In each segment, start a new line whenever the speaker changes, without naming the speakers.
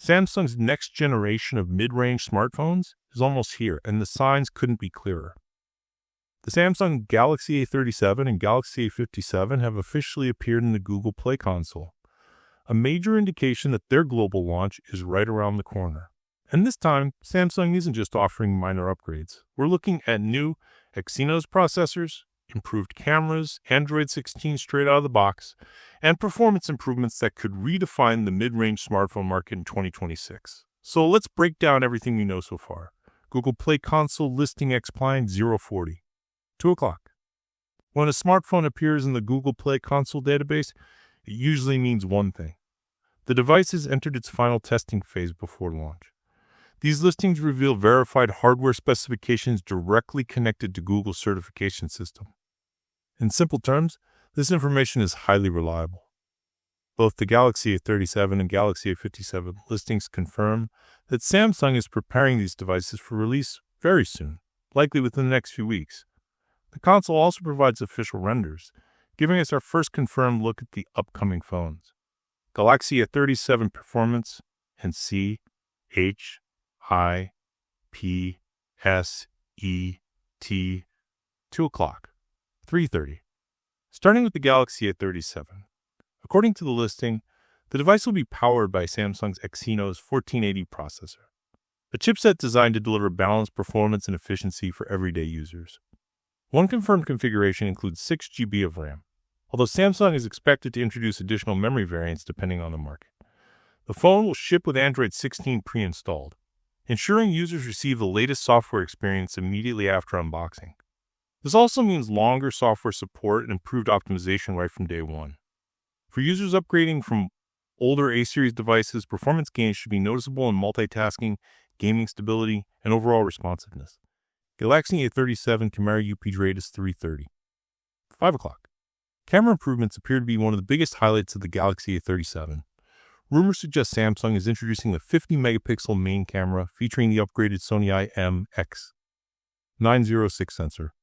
Samsung's next generation of mid-range smartphones is almost here, and the signs couldn't be clearer. The Samsung Galaxy A37 and Galaxy A57 have officially appeared in the Google Play console, a major indication that their global launch is right around the corner. And this time, Samsung isn't just offering minor upgrades. We're looking at new Exynos processors, improved cameras, Android 16 straight out of the box, and performance improvements that could redefine the mid-range smartphone market in 2026. So let's break down everything we know so far. Google Play console listing X-Pine 040. 2 o'clock. When a smartphone appears in the Google Play console database, it usually means one thing. The device has entered its final testing phase before launch. These listings reveal verified hardware specifications directly connected to Google's certification system. In simple terms, this information is highly reliable. Both the Galaxy A37 and Galaxy A57 listings confirm that Samsung is preparing these devices for release very soon, likely within the next few weeks. The console also provides official renders, giving us our first confirmed look at the upcoming phones. Galaxy A37 Performance and CHIPSET 2 o'clock. 3:30. Starting with the Galaxy A37. According to the listing, the device will be powered by Samsung's Exynos 1480 processor, a chipset designed to deliver balanced performance and efficiency for everyday users. One confirmed configuration includes 6 GB of RAM, although Samsung is expected to introduce additional memory variants depending on the market. The phone will ship with Android 16 pre-installed, ensuring users receive the latest software experience immediately after unboxing. This also means longer software support and improved optimization right from day one. For users upgrading from older A-series devices, performance gains should be noticeable in multitasking, gaming stability, and overall responsiveness. Galaxy A37 camera UPG rate is 330. 5 o'clock. Camera improvements appear to be one of the biggest highlights of the Galaxy A37. Rumors suggest Samsung is introducing the 50-megapixel main camera featuring the upgraded Sony IMX906 sensor.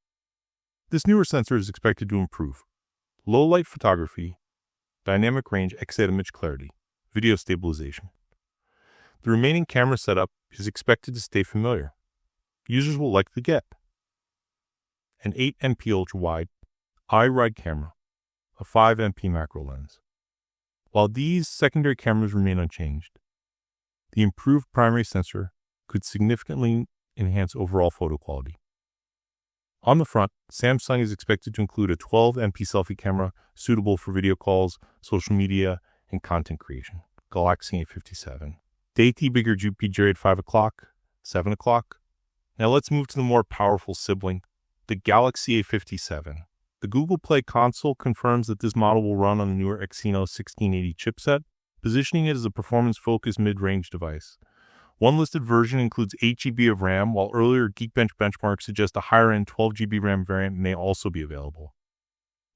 This newer sensor is expected to improve low-light photography, dynamic range XA image clarity, video stabilization. The remaining camera setup is expected to stay familiar. Users will likely get an 8MP ultra-wide iRide camera, a 5MP macro lens. While these secondary cameras remain unchanged, the improved primary sensor could significantly enhance overall photo quality. On the front, Samsung is expected to include a 12MP selfie camera suitable for video calls, social media, and content creation. Galaxy A57. Daity bigger UPG at 5 o'clock, 7 o'clock. Now let's move to the more powerful sibling, the Galaxy A57. The Google Play console confirms that this model will run on the newer Exynos 1680 chipset, positioning it as a performance-focused mid-range device. One listed version includes 8 GB of RAM, while earlier Geekbench benchmarks suggest a higher-end 12 GB RAM variant may also be available.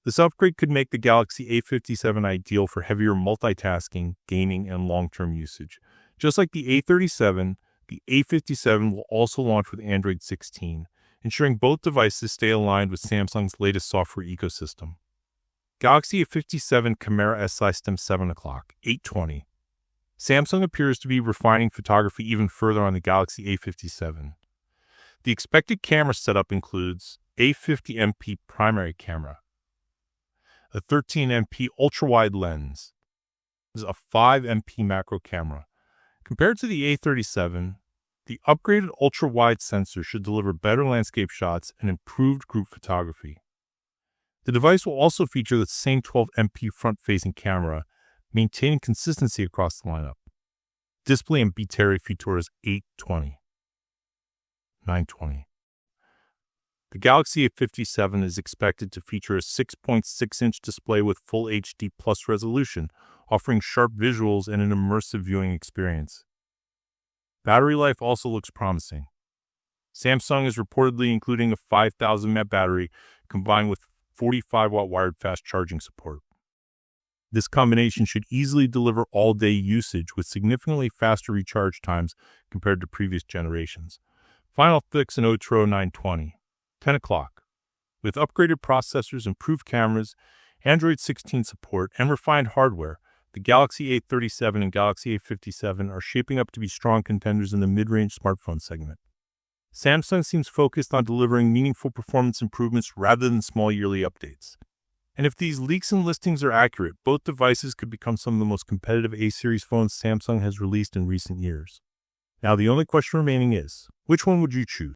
This upgrade could make the Galaxy A57 ideal for heavier multitasking, gaming, and long-term usage. Just like the A37, the A57 will also launch with Android 16, ensuring both devices stay aligned with Samsung's latest software ecosystem. Galaxy A57 Camera SI Stem 7 o'clock, 8:20. Samsung appears to be refining photography even further on the Galaxy A57. The expected camera setup includes a 50MP primary camera, a 13MP ultra-wide lens, a 5MP macro camera. Compared to the A37, the upgraded ultra-wide sensor should deliver better landscape shots and improved group photography. The device will also feature the same 12MP front-facing camera, maintaining consistency across the lineup. Display and B-Terry Futura's 820. 920. The Galaxy A57 is expected to feature a 6.6-inch display with Full HD Plus resolution, offering sharp visuals and an immersive viewing experience. Battery life also looks promising. Samsung is reportedly including a 5,000 mAh battery combined with 45-watt wired fast charging support. This combination should easily deliver all-day usage with significantly faster recharge times compared to previous generations. Final fix in Otro 920. 10 o'clock. With upgraded processors, improved cameras, Android 16 support, and refined hardware, the Galaxy A37 and Galaxy A57 are shaping up to be strong contenders in the mid-range smartphone segment. Samsung seems focused on delivering meaningful performance improvements rather than small yearly updates. And if these leaks and listings are accurate, both devices could become some of the most competitive A-series phones Samsung has released in recent years. Now the only question remaining is, which one would you choose?